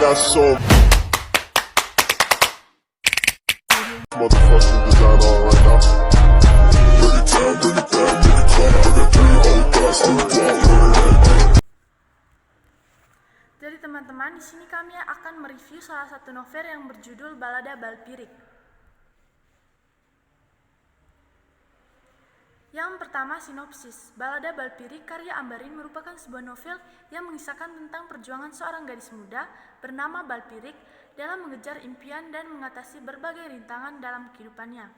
got so motherfucking design on right now. Bring it down, bring it down, bring it down. I got 3 old guys on the block. Jadi teman-teman, di sini kami akan mereview salah satu novel yang berjudul Balada Balpirik. Yang pertama, sinopsis. Balada Balpirik karya Ambarin merupakan sebuah novel yang mengisahkan tentang perjuangan seorang gadis muda bernama Balpirik dalam mengejar impian dan mengatasi berbagai rintangan dalam kehidupannya.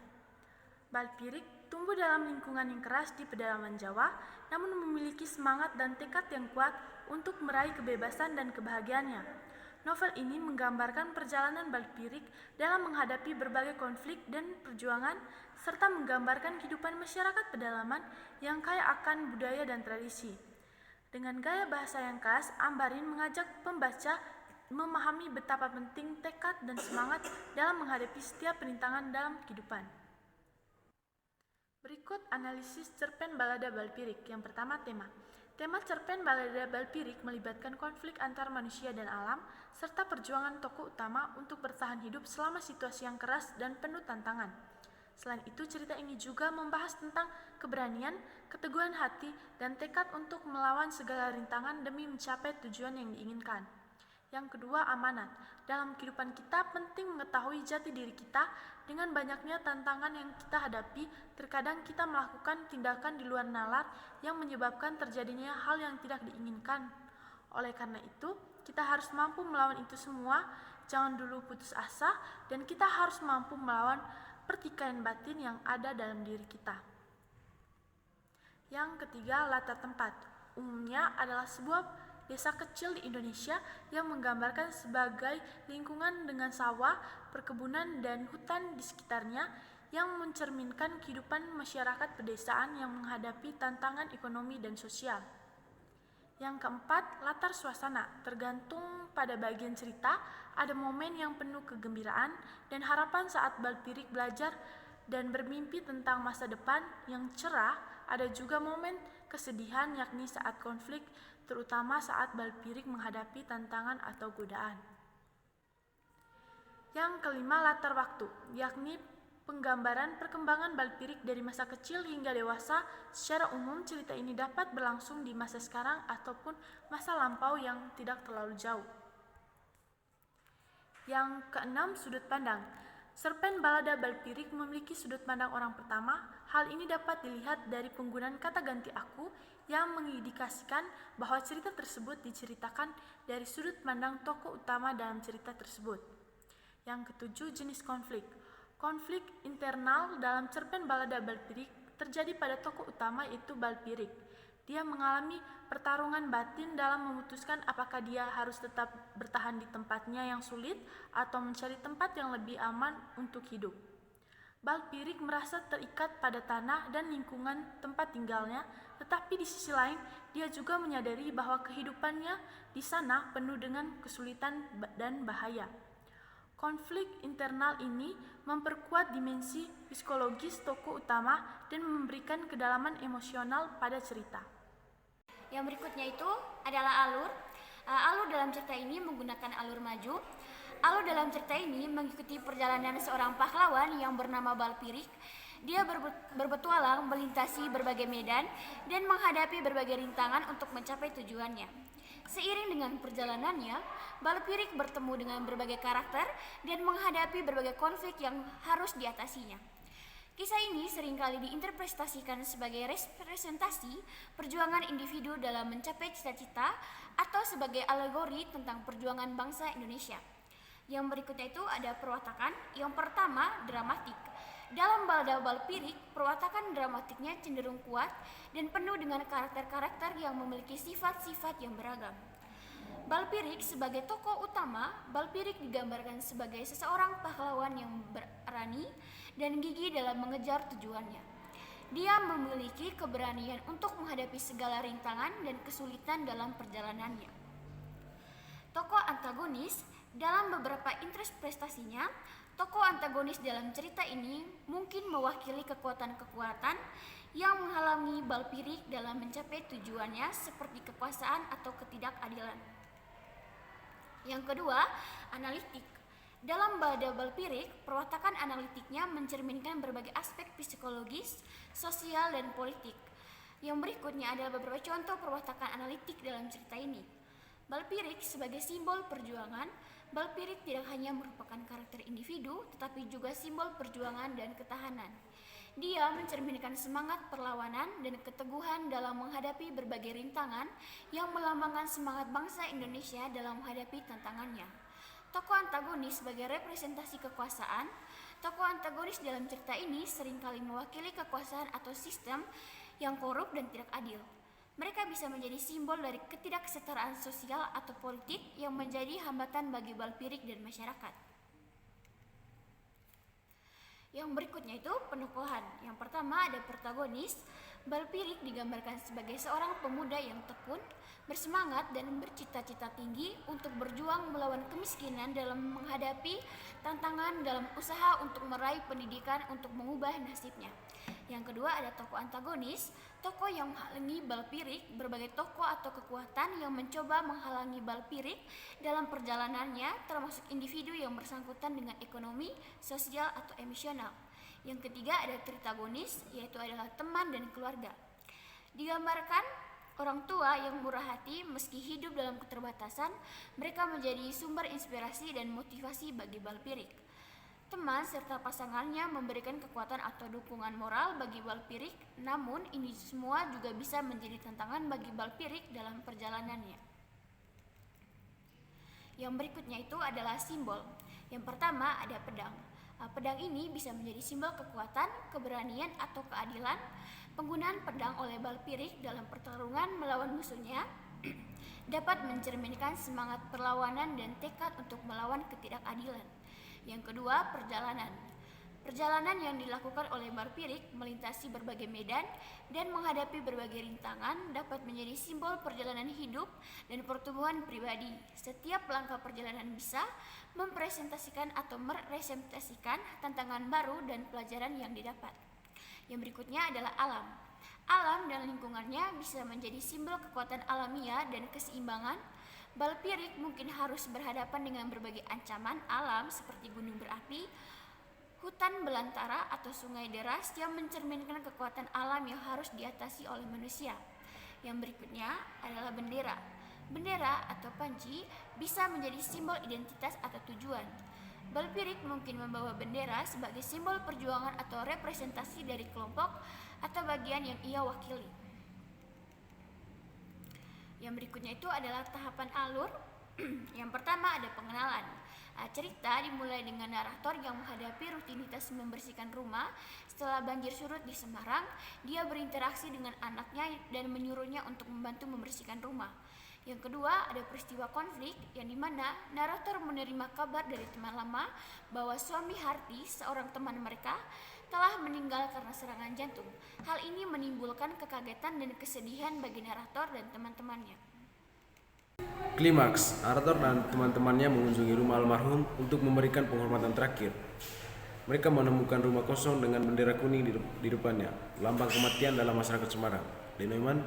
Balpirik tumbuh dalam lingkungan yang keras di pedalaman Jawa, namun memiliki semangat dan tekad yang kuat untuk meraih kebebasan dan kebahagiaannya. Novel ini menggambarkan perjalanan Balpirik dalam menghadapi berbagai konflik dan perjuangan, serta menggambarkan kehidupan masyarakat pedalaman yang kaya akan budaya dan tradisi. Dengan gaya bahasa yang khas, Ambarin mengajak pembaca memahami betapa penting tekad dan semangat dalam menghadapi setiap rintangan dalam kehidupan. Berikut analisis cerpen Balada Balpirik. Yang pertama, tema. Tema cerpen Balada Balpirik melibatkan konflik antar manusia dan alam, serta perjuangan tokoh utama untuk bertahan hidup selama situasi yang keras dan penuh tantangan. Selain itu, cerita ini juga membahas tentang keberanian, keteguhan hati, dan tekad untuk melawan segala rintangan demi mencapai tujuan yang diinginkan. Yang kedua, amanat. Dalam kehidupan kita, penting mengetahui jati diri kita. Dengan banyaknya tantangan yang kita hadapi, terkadang kita melakukan tindakan di luar nalar yang menyebabkan terjadinya hal yang tidak diinginkan. Oleh karena itu, kita harus mampu melawan itu semua, jangan dulu putus asa, dan kita harus mampu melawan pertikaian batin yang ada dalam diri kita. Yang ketiga, latar tempat. Umumnya adalah sebuah desa kecil di Indonesia yang menggambarkan sebagai lingkungan dengan sawah, perkebunan, dan hutan di sekitarnya yang mencerminkan kehidupan masyarakat pedesaan yang menghadapi tantangan ekonomi dan sosial. Yang keempat, latar suasana. Tergantung pada bagian cerita, ada momen yang penuh kegembiraan dan harapan saat Balpirik belajar dan bermimpi tentang masa depan yang cerah. Ada juga momen kesedihan, yakni saat konflik, terutama saat Balpirik menghadapi tantangan atau godaan. Yang kelima, latar waktu, yakni penggambaran perkembangan Balpirik dari masa kecil hingga dewasa. Secara umum, cerita ini dapat berlangsung di masa sekarang ataupun masa lampau yang tidak terlalu jauh. Yang keenam, sudut pandang. Cerpen Balada Balpirik memiliki sudut pandang orang pertama. Hal ini dapat dilihat dari penggunaan kata ganti aku yang mengindikasikan bahwa cerita tersebut diceritakan dari sudut pandang tokoh utama dalam cerita tersebut. Yang ketujuh, jenis konflik. Konflik internal dalam cerpen Balada Balpirik terjadi pada tokoh utama, yaitu Balpirik. Dia mengalami pertarungan batin dalam memutuskan apakah dia harus tetap bertahan di tempatnya yang sulit atau mencari tempat yang lebih aman untuk hidup. Balpirik merasa terikat pada tanah dan lingkungan tempat tinggalnya, tetapi di sisi lain dia juga menyadari bahwa kehidupannya di sana penuh dengan kesulitan dan bahaya. Konflik internal ini memperkuat dimensi psikologis tokoh utama dan memberikan kedalaman emosional pada cerita. Yang berikutnya itu adalah alur. Alur dalam cerita ini menggunakan alur maju. Alur dalam cerita ini mengikuti perjalanan seorang pahlawan yang bernama Balpirik. Dia berpetualang melintasi berbagai medan dan menghadapi berbagai rintangan untuk mencapai tujuannya. Seiring dengan perjalanannya, Balpirik bertemu dengan berbagai karakter dan menghadapi berbagai konflik yang harus diatasinya. Kisah ini seringkali diinterpretasikan sebagai representasi perjuangan individu dalam mencapai cita-cita atau sebagai alegori tentang perjuangan bangsa Indonesia. Yang berikutnya itu ada perwatakan. Yang pertama, dramatik. Dalam Balada Balpirik, perwatakan dramatiknya cenderung kuat dan penuh dengan karakter-karakter yang memiliki sifat-sifat yang beragam. Balpirik sebagai tokoh utama, Balpirik digambarkan sebagai seseorang pahlawan yang berani dan gigih dalam mengejar tujuannya. Dia memiliki keberanian untuk menghadapi segala rintangan dan kesulitan dalam perjalanannya. Tokoh antagonis, dalam beberapa interpretasinya, tokoh antagonis dalam cerita ini mungkin mewakili kekuatan-kekuatan yang menghalangi Balpirik dalam mencapai tujuannya, seperti kekuasaan atau ketidakadilan. Yang kedua, analitik. Dalam balada Balpirik, perwatakan analitiknya mencerminkan berbagai aspek psikologis, sosial, dan politik. Yang berikutnya adalah beberapa contoh perwatakan analitik dalam cerita ini. Balpirik sebagai simbol perjuangan, Balpirik tidak hanya merupakan karakter individu, tetapi juga simbol perjuangan dan ketahanan. Dia mencerminkan semangat perlawanan dan keteguhan dalam menghadapi berbagai rintangan yang melambangkan semangat bangsa Indonesia dalam menghadapi tantangannya. Tokoh antagonis sebagai representasi kekuasaan. Tokoh antagonis dalam cerita ini seringkali mewakili kekuasaan atau sistem yang korup dan tidak adil. Mereka bisa menjadi simbol dari ketidaksetaraan sosial atau politik yang menjadi hambatan bagi Balpirik dan masyarakat. Yang berikutnya itu penokohan. Yang pertama ada protagonis. Balpirik digambarkan sebagai seorang pemuda yang tekun, bersemangat dan bercita-cita tinggi untuk berjuang melawan kemiskinan dalam menghadapi tantangan dalam usaha untuk meraih pendidikan untuk mengubah nasibnya. Yang kedua ada tokoh antagonis, tokoh yang menghalangi Balpirik, berbagai tokoh atau kekuatan yang mencoba menghalangi Balpirik dalam perjalanannya, termasuk individu yang bersangkutan dengan ekonomi, sosial atau emosional. Yang ketiga ada tritagonis, yaitu adalah teman dan keluarga. Digambarkan orang tua yang murah hati meski hidup dalam keterbatasan, mereka menjadi sumber inspirasi dan motivasi bagi Balpirik. Teman serta pasangannya memberikan kekuatan atau dukungan moral bagi Balpirik, namun ini semua juga bisa menjadi tantangan bagi Balpirik dalam perjalanannya. Yang berikutnya itu adalah simbol. Yang pertama ada pedang. Pedang ini bisa menjadi simbol kekuatan, keberanian, atau keadilan. Penggunaan pedang oleh Balpirik dalam pertarungan melawan musuhnya dapat mencerminkan semangat perlawanan dan tekad untuk melawan ketidakadilan. Yang kedua, perjalanan. Perjalanan yang dilakukan oleh Balpirik melintasi berbagai medan dan menghadapi berbagai rintangan dapat menjadi simbol perjalanan hidup dan pertumbuhan pribadi. Setiap langkah perjalanan bisa mempresentasikan atau merepresentasikan tantangan baru dan pelajaran yang didapat. Yang berikutnya adalah alam. Alam dan lingkungannya bisa menjadi simbol kekuatan alamiah dan keseimbangan. Balpirik mungkin harus berhadapan dengan berbagai ancaman alam seperti gunung berapi, hutan belantara, atau sungai deras yang mencerminkan kekuatan alam yang harus diatasi oleh manusia. Yang berikutnya adalah bendera. Bendera atau panji bisa menjadi simbol identitas atau tujuan. Balpirik mungkin membawa bendera sebagai simbol perjuangan atau representasi dari kelompok atau bagian yang ia wakili. Yang berikutnya itu adalah tahapan alur. Yang pertama ada pengenalan. Cerita dimulai dengan narator yang menghadapi rutinitas membersihkan rumah. Setelah banjir surut di Semarang, dia berinteraksi dengan anaknya dan menyuruhnya untuk membantu membersihkan rumah. Yang kedua ada peristiwa konflik yang dimana narator menerima kabar dari teman lama bahwa suami Harti, seorang teman mereka, telah meninggal karena serangan jantung. Hal ini menimbulkan kekagetan dan kesedihan bagi narator dan teman-temannya. Klimaks, narator dan teman-temannya mengunjungi rumah almarhum untuk memberikan penghormatan terakhir. Mereka menemukan rumah kosong dengan bendera kuning di depannya, lambang kematian dalam masyarakat Semarang. Di Neumann,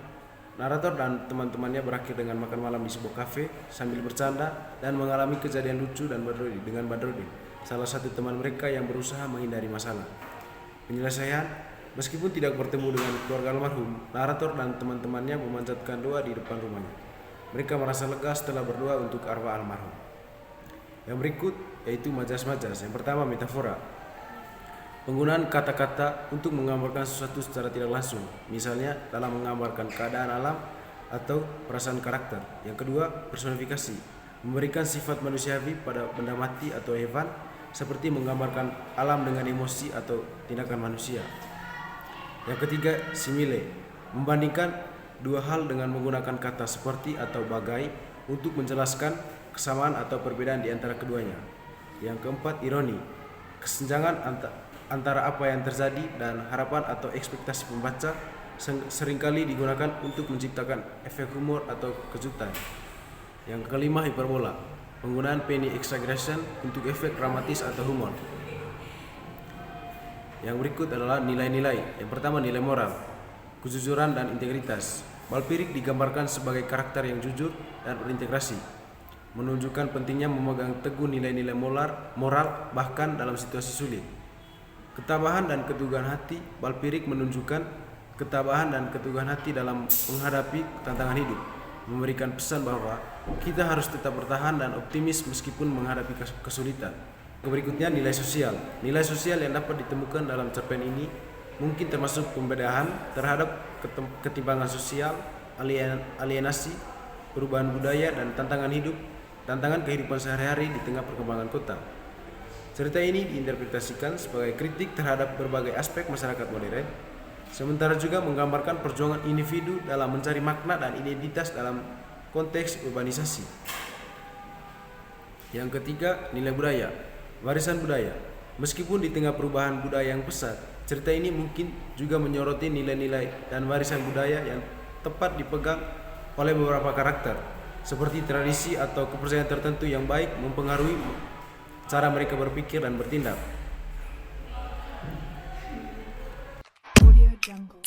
narator dan teman-temannya berakhir dengan makan malam di sebuah kafe sambil bercanda dan mengalami kejadian lucu dengan Badrodin, salah satu teman mereka yang berusaha menghindari masalah. Penyelesaian, meskipun tidak bertemu dengan keluarga almarhum, narator dan teman-temannya memanjatkan doa di depan rumahnya. Mereka merasa lega setelah berdoa untuk arwah almarhum. Yang berikut yaitu majas-majas. Yang pertama metafora. Penggunaan kata-kata untuk menggambarkan sesuatu secara tidak langsung, misalnya dalam menggambarkan keadaan alam atau perasaan karakter. Yang kedua, personifikasi. Memberikan sifat manusiawi pada benda mati atau hewan, seperti menggambarkan alam dengan emosi atau tindakan manusia. Yang ketiga, simile. Membandingkan dua hal dengan menggunakan kata seperti atau bagai untuk menjelaskan kesamaan atau perbedaan di antara keduanya. Yang keempat, ironi. Kesenjangan antara apa yang terjadi dan harapan atau ekspektasi pembaca seringkali digunakan untuk menciptakan efek humor atau kejutan. Yang kelima, hiperbola. Penggunaan penny exaggeration untuk efek dramatis atau humor. Yang berikut adalah nilai-nilai. Yang pertama, nilai moral, kejujuran dan integritas. Balpirik digambarkan sebagai karakter yang jujur dan berintegrasi. menunjukkan pentingnya memegang teguh nilai-nilai moral bahkan dalam situasi sulit. Ketabahan dan keteguhan hati, Balpirik menunjukkan ketabahan dan keteguhan hati dalam menghadapi tantangan hidup, memberikan pesan bahwa kita harus tetap bertahan dan optimis meskipun menghadapi kesulitan. Berikutnya nilai sosial. Nilai sosial yang dapat ditemukan dalam cerpen ini mungkin termasuk pembedahan terhadap ketimpangan sosial, alienasi, perubahan budaya dan tantangan kehidupan sehari-hari di tengah perkembangan kota. Cerita ini diinterpretasikan sebagai kritik terhadap berbagai aspek masyarakat modern, sementara juga menggambarkan perjuangan individu dalam mencari makna dan identitas dalam konteks urbanisasi. Yang ketiga, nilai budaya. Warisan budaya. Meskipun di tengah perubahan budaya yang pesat, cerita ini mungkin juga menyoroti nilai-nilai dan warisan budaya yang tepat dipegang oleh beberapa karakter, seperti tradisi atau kepercayaan tertentu yang baik mempengaruhi cara mereka berpikir dan bertindak. Audio Jungle.